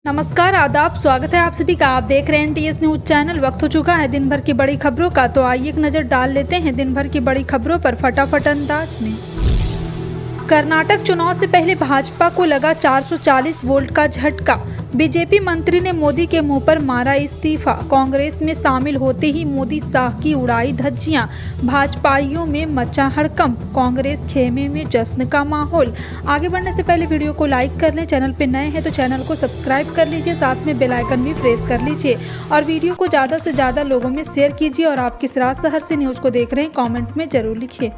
नमस्कार, आदाब, स्वागत है आप सभी का। आप देख रहे हैं NTS न्यूज चैनल। वक्त हो चुका है दिन भर की बड़ी खबरों का, तो आइए एक नज़र डाल लेते हैं दिन भर की बड़ी खबरों पर फटाफट अंदाज में। कर्नाटक चुनाव से पहले भाजपा को लगा 440 वोल्ट का झटका। बीजेपी मंत्री ने मोदी के मुंह पर मारा इस्तीफा। कांग्रेस में शामिल होते ही मोदी शाह की उड़ाई धज्जियां। भाजपाइयों में मचा हड़कंप। कांग्रेस खेमे में जश्न का माहौल। आगे बढ़ने से पहले वीडियो को लाइक कर लें। चैनल पर नए हैं तो चैनल को सब्सक्राइब कर लीजिए, साथ में बेल आइकन भी प्रेस कर लीजिए और वीडियो को ज़्यादा से ज़्यादा लोगों में शेयर कीजिए। और आप किस राज शहर से न्यूज़ को देख रहे हैं कॉमेंट में जरूर लिखिए।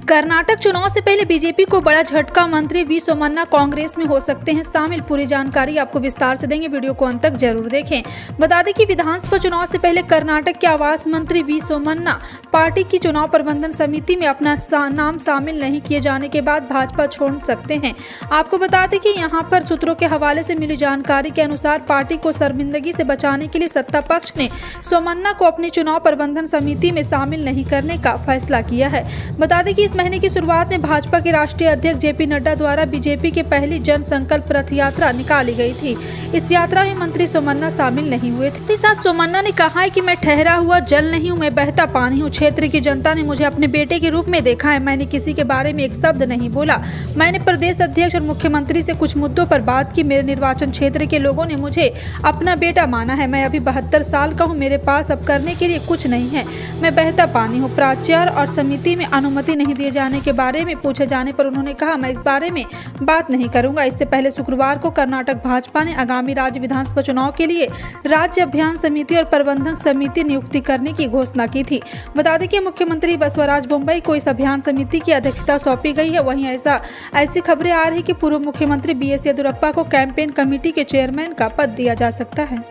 कर्नाटक चुनाव से पहले बीजेपी को बड़ा झटका। मंत्री वी सोमन्ना कांग्रेस में हो सकते हैं शामिल। पूरी जानकारी आपको विस्तार से देंगे, वीडियो को अंत तक जरूर देखें। बता दें कि विधानसभा चुनाव से पहले कर्नाटक के आवास मंत्री वी सोमन्ना पार्टी की चुनाव प्रबंधन समिति में अपना नाम शामिल नहीं किए जाने के बाद भाजपा छोड़ सकते हैं। आपको बता दें कि यहाँ पर सूत्रों के हवाले से मिली जानकारी के अनुसार पार्टी को शर्मिंदगी से बचाने के लिए सत्ता पक्ष ने सोमन्ना को अपनी चुनाव प्रबंधन समिति में शामिल नहीं करने का फैसला किया है। बता दें कि इस महीने की शुरुआत में भाजपा के राष्ट्रीय अध्यक्ष जेपी नड्डा द्वारा बीजेपी की पहली जन संकल्प रथ यात्रा निकाली गई थी। इस यात्रा में मंत्री सोमन्ना शामिल नहीं हुए थे। इसके साथ सोमन्ना ने कहा है कि मैं ठहरा हुआ जल नहीं हूँ, मैं बहता पानी हूँ। क्षेत्र की जनता ने मुझे अपने बेटे के रूप में देखा है। मैंने किसी के बारे में एक शब्द नहीं बोला। मैंने प्रदेश अध्यक्ष और मुख्यमंत्री से कुछ मुद्दों पर बात की। मेरे निर्वाचन क्षेत्र के लोगों ने मुझे अपना बेटा माना है। मैं अभी 72 साल का हूँ। मेरे पास अब करने के लिए कुछ नहीं है। मैं बहता पानी हूँ। प्राचार्य और समिति में अनुमति नहीं दिए जाने के बारे में पूछे जाने पर उन्होंने कहा, मैं इस बारे में बात नहीं करूंगा। इससे पहले शुक्रवार को कर्नाटक भाजपा ने आगामी राज्य विधानसभा चुनाव के लिए राज्य अभियान समिति और प्रबंधक समिति नियुक्ति करने की घोषणा की थी। बता दें कि मुख्यमंत्री बसवराज बोम्मई को इस अभियान समिति की अध्यक्षता सौंपी गई है। वहीं ऐसी खबरें आ रही कि पूर्व मुख्यमंत्री BS येदियुरप्पा को कैंपेन कमेटी के चेयरमैन का पद दिया जा सकता है।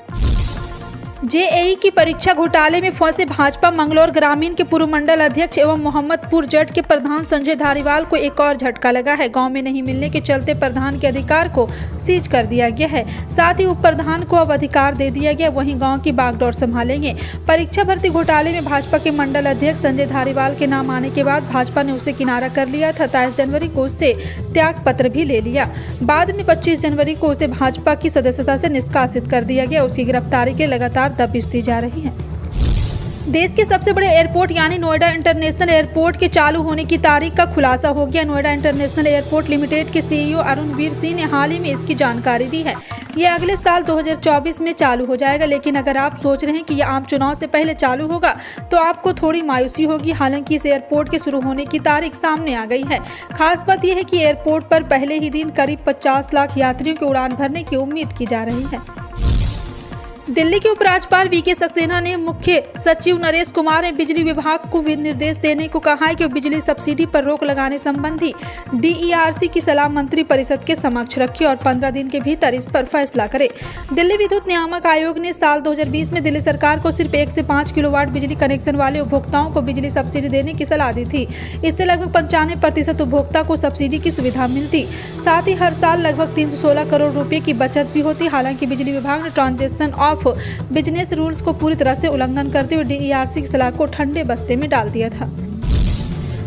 JEE की परीक्षा घोटाले में फंसे भाजपा मंगलौर ग्रामीण के पूर्व मंडल अध्यक्ष एवं मोहम्मदपुर जट के प्रधान संजय धारीवाल को एक और झटका लगा है। गांव में नहीं मिलने के चलते प्रधान के अधिकार को सीज कर दिया गया है। साथ ही उप प्रधान को अब अधिकार दे दिया गया, वहीं गांव की बागडोर संभालेंगे। परीक्षा भर्ती घोटाले में भाजपा के मंडल अध्यक्ष संजय धारीवाल के नाम आने के बाद भाजपा ने उसे किनारा कर लिया था। 27 जनवरी को उससे त्याग पत्र भी ले लिया। बाद में 25 जनवरी को उसे भाजपा की सदस्यता से निष्कासित कर दिया गया। उसकी गिरफ्तारी के लगातार दबिश दी जा रही है। देश के सबसे बड़े एयरपोर्ट यानी नोएडा इंटरनेशनल एयरपोर्ट के चालू होने की तारीख का खुलासा हो गया। नोएडा इंटरनेशनल एयरपोर्ट लिमिटेड के CEO अरुणवीर सिंह ने हाल ही में इसकी जानकारी दी है। यह अगले साल 2024 में चालू हो जाएगा। लेकिन अगर आप सोच रहे हैं कि यह आम चुनाव से पहले चालू होगा तो आपको थोड़ी मायूसी होगी। हालांकि इस एयरपोर्ट के शुरू होने की तारीख सामने आ गई है। खास बात यह है कि एयरपोर्ट पर पहले ही दिन करीब 50 लाख यात्रियों की उड़ान भरने की उम्मीद की जा रही है। दिल्ली के उपराज्यपाल VK सक्सेना ने मुख्य सचिव नरेश कुमार ने बिजली विभाग को निर्देश देने को कहा है कि वो बिजली सब्सिडी पर रोक लगाने संबंधी DERC की सलाह मंत्री परिषद के समक्ष रखे और 15 दिन के भीतर इस पर फैसला करे। दिल्ली विद्युत नियामक आयोग ने साल 2020 में दिल्ली सरकार को सिर्फ 1 से 5 किलोवाट बिजली कनेक्शन वाले उपभोक्ताओं को बिजली सब्सिडी देने की सलाह दी थी। इससे लगभग 95% उपभोक्ता को सब्सिडी की सुविधा मिलती। साथ ही हर साल लगभग 316 करोड़ रुपए की बचत भी होती। हालांकि बिजली विभाग ने ट्रांजेक्शन ऑफ बिजनेस रूल्स को पूरी तरह से उल्लंघन करते हुए DERC की सलाह को ठंडे बस्ते में डाल दिया था।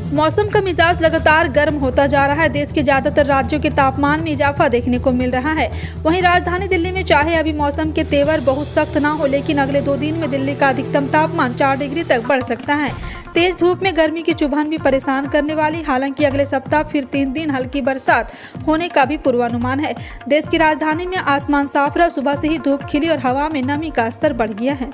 मौसम का मिजाज लगातार गर्म होता जा रहा है। देश के ज्यादातर राज्यों के तापमान में इजाफा देखने को मिल रहा है। वहीं राजधानी दिल्ली में चाहे अभी मौसम के तेवर बहुत सख्त ना हो, लेकिन अगले 2 दिन में दिल्ली का अधिकतम तापमान 4 डिग्री तक बढ़ सकता है। तेज धूप में गर्मी की चुभन भी परेशान करने वाली। हालांकि अगले सप्ताह फिर 3 दिन हल्की बरसात होने का भी पूर्वानुमान है। देश की राजधानी में आसमान साफ रहा। सुबह से ही धूप खिली और हवा में नमी का स्तर बढ़ गया है।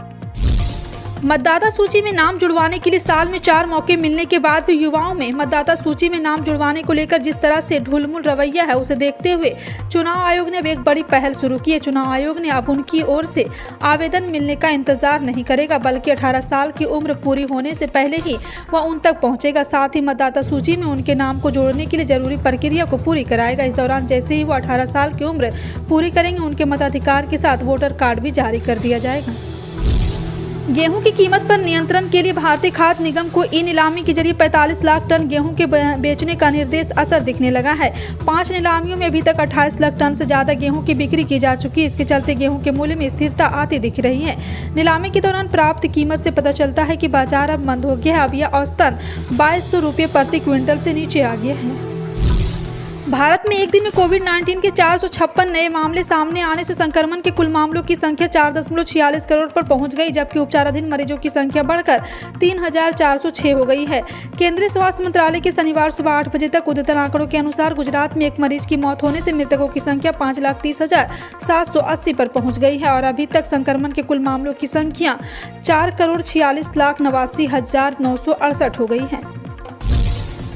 मतदाता सूची में नाम जुड़वाने के लिए साल में 4 मौके मिलने के बाद भी युवाओं में मतदाता सूची में नाम जुड़वाने को लेकर जिस तरह से ढुलमुल रवैया है, उसे देखते हुए चुनाव आयोग ने अब एक बड़ी पहल शुरू की है। चुनाव आयोग ने अब उनकी ओर से आवेदन मिलने का इंतजार नहीं करेगा, बल्कि 18 साल की उम्र पूरी होने से पहले ही वह उन तक पहुंचेगा। साथ ही मतदाता सूची में उनके नाम को जोड़ने के लिए जरूरी प्रक्रिया को पूरी कराएगा। इस दौरान जैसे ही वो 18 साल की उम्र पूरी करेंगे, उनके मताधिकार के साथ वोटर कार्ड भी जारी कर दिया जाएगा। गेहूं की कीमत पर नियंत्रण के लिए भारतीय खाद्य निगम को ई नीलामी के जरिए 45 लाख टन गेहूं के बेचने का निर्देश असर दिखने लगा है। 5 नीलामियों में अभी तक 28 लाख टन से ज्यादा गेहूं की बिक्री की जा चुकी है। इसके चलते गेहूं के मूल्य में स्थिरता आती दिख रही है। नीलामी के दौरान प्राप्त कीमत से पता चलता है कि बाजार अब मंद हो गया है। अब यह औसतन 2200 रुपये प्रति क्विंटल से नीचे आ गया है। भारत में एक दिन में कोविड-19 के 456 नए मामले सामने आने से संक्रमण के कुल मामलों की संख्या 4.46 करोड़ पर पहुंच गई, जबकि उपचाराधीन मरीजों की संख्या बढ़कर 3,406 हो गई है। केंद्रीय स्वास्थ्य मंत्रालय के शनिवार सुबह 8 बजे तक अद्यतन आंकड़ों के अनुसार गुजरात में एक मरीज की मौत होने से मृतकों की संख्या 5,30,780 पर पहुंच गई है और अभी तक संक्रमण के कुल मामलों की संख्या 4,46,89,968 हो गई है।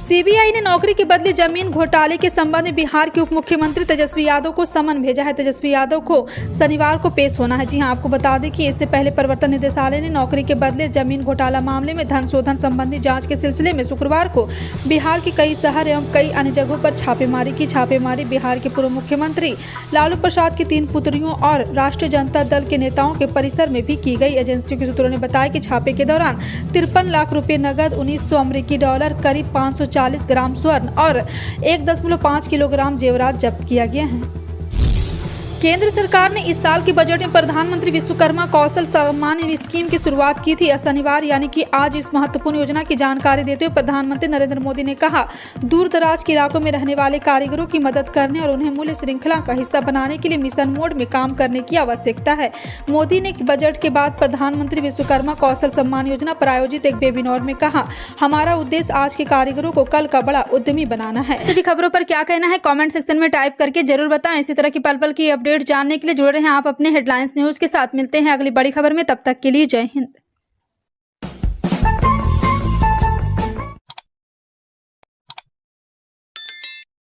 सीबीआई ने नौकरी के बदले जमीन घोटाले के संबंध में बिहार के उप मुख्यमंत्री तेजस्वी यादव को समन भेजा है। तेजस्वी यादव को शनिवार को पेश होना है। जी हां, आपको बता दें कि इससे पहले प्रवर्तन निदेशालय ने नौकरी के बदले जमीन घोटाला मामले में धन शोधन संबंधी जांच के सिलसिले में शुक्रवार को बिहार के कई शहर एवं कई अन्य जगहों पर छापेमारी की। छापेमारी बिहार के पूर्व मुख्यमंत्री लालू प्रसाद की 3 पुत्रियों और राष्ट्रीय जनता दल के नेताओं के परिसर में भी की गई। एजेंसियों के सूत्रों ने बताया कि छापे के दौरान 53 लाख रुपए नकद, 1900 अमेरिकी डॉलर, करीब 540 ग्राम स्वर्ण और 1.5 किलोग्राम जेवरात जब्त किया गया है। केंद्र सरकार ने इस साल के बजट में प्रधानमंत्री विश्वकर्मा कौशल सम्मान स्कीम की शुरुआत की थी। शनिवार यानी कि आज इस महत्वपूर्ण योजना की जानकारी देते हुए प्रधानमंत्री नरेंद्र मोदी ने कहा, दूर दराज के इलाकों में रहने वाले कारीगरों की मदद करने और उन्हें मूल्य श्रृंखला का हिस्सा बनाने के लिए मिशन मोड में काम करने की आवश्यकता है। मोदी ने बजट के बाद प्रधानमंत्री विश्वकर्मा कौशल सम्मान योजना पर आयोजित एक वेबिनार में कहा, हमारा उद्देश्य आज के कारीगरों को कल का बड़ा उद्यमी बनाना है। सभी खबरों पर क्या कहना है कमेंट सेक्शन में टाइप करके जरूर बताएं। इसी तरह की पल पल की अपडेट जानने के लिए जुड़े रहें आप अपने हेडलाइंस न्यूज के साथ। मिलते हैं अगली बड़ी खबर में, तब तक के लिए जय हिंद।